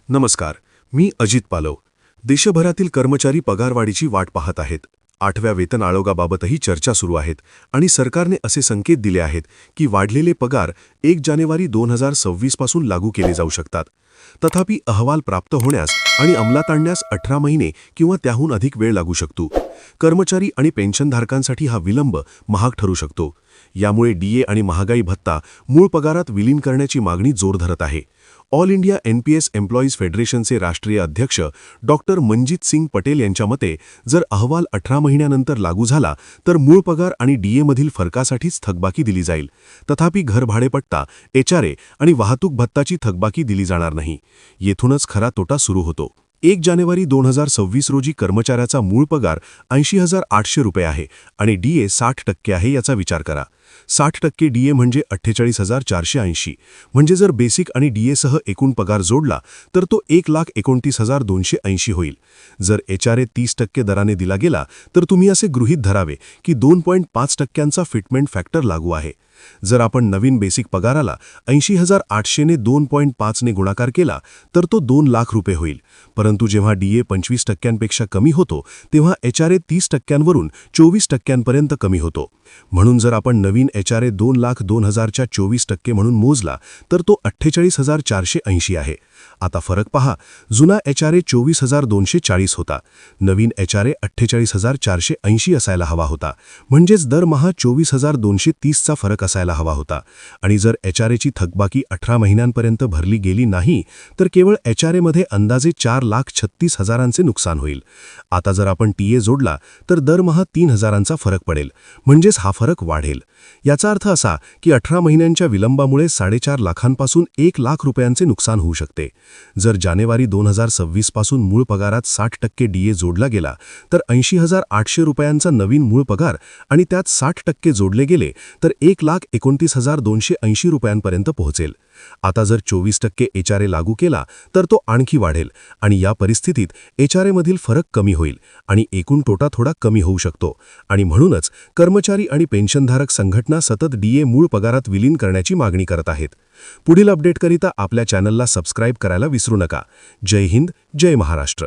नमस्कार, मी अजित पालव. देशभरातील कर्मचारी पगारवाढीची वाट पाहत आहेत. 8व्या वेतन आयोगाबाबतही चर्चा सुरू आहेत आणि सरकारने असे संकेत दिले आहेत की वाढलेले पगार 1 जानेवारी 2026 पासून लागू केले जाऊ शकतात. तथापि अहवाल प्राप्त होण्यास आणि अंमलात आणण्यास 18 महिने किंवा त्याहून अधिक वेळ लागू शकतो. कर्मचारी आणि पेन्शनधारकांसाठी हा विलंब महाग ठरू शकतो. यामुळे डीए आणि महागाई भत्ता मूळ पगारात विलीन करण्याची मागणी जोर धरत आहे. ऑल इंडिया एनपीएस एम्प्लॉईज फेडरेशनचे राष्ट्रीय अध्यक्ष डॉक्टर मनजित सिंग पटेल यांच्या मते जर अहवाल 18 महिन्यानंतर लागू झाला तर मूळ पगार आणि डीएमधील फरकासाठीच थकबाकी दिली जाईल. तथापि घरभाडेपट्टा, एचआरए आणि वाहतूक भत्ताची थकबाकी दिली जाणार नाही. येथूनच खरा तोटा सुरू होतो. 1 जानेवारी 2026 रोजी कर्मचाऱ्याचा मूळ पगार 80,800 रुपये आहे आणि डीए 60% आहे. याचा विचार करा. 60% डीए म्हणजे 48,480. म्हणजे जर बेसिक आणि डीएसह एकूण पगार जोडला तर तो 1,29,280 होईल. जर एचआरए 30% दराने दिला गेला तर तुम्ही असे गृहीत धरावे की 2.5% फिटमेंट फॅक्टर लागू आहे. जर आपण नवीन बेसिक पगाराला 80,800 ने 2.5 ने गुणाकार केला तर तो 2 लाख रुपये होईल. परंतु जेव्हा डीए 25% कमी होतो तेव्हा एचआरए 30%वरून 24% कमी होतो. म्हणून जर आपण नवीन एचआरए 2,02,000च्या 24% म्हणून मोजला तर तो 48,480 आहे. आता फरक पहा. जुना एचआरए 24,240 होता. नवीन एचआरए 48,480 असायला हवा होता. म्हणजेच दरमहा 24,230चा फरक असायला हवा होता. आणि जर एचआरएची थकबाकी 18 महिन्यांपर्यंत भरली गेली नाही तर केवळ एचआरएमध्ये अंदाजे 4,36,000चे नुकसान होईल. आता जर आपण टीए जोडला तर दरमहा 3,000चा फरक पडेल. म्हणजेच हा फरक वाढेल. याचा अर्थ असा की 18 महिन्यांच्या विलंबामुळे 4.5 लाखांपासून 1 लाख रुपयांचे नुकसान होऊ शकते. जर जानेवारी 2026 पासून मूळ पगारात 60% डीए जोडला गेला तर 80,800 रुपयांचा नवीन मूळ पगार आणि त्यात 60% जोडले गेले तर 1,29,280 रुपयांपर्यंत पोहोचेल. आता जर 24% एचआरए लागू केला तर तो आणखी वाढेल आणि या परिस्थितीत एचआरएमधील फरक कमी होईल आणि एकूण तोटा थोडा कमी होऊ शकतो. आणि म्हणूनच कर्मचारी आणि पेन्शनधारक संघटना सतत डीए मूळ पगारात विलीन करण्याची मागणी करत आहेत. पुढील अपडेटकरिता आपल्या चॅनलला सबस्क्राईब करायला विसरू नका. जय हिंद, जय महाराष्ट्र.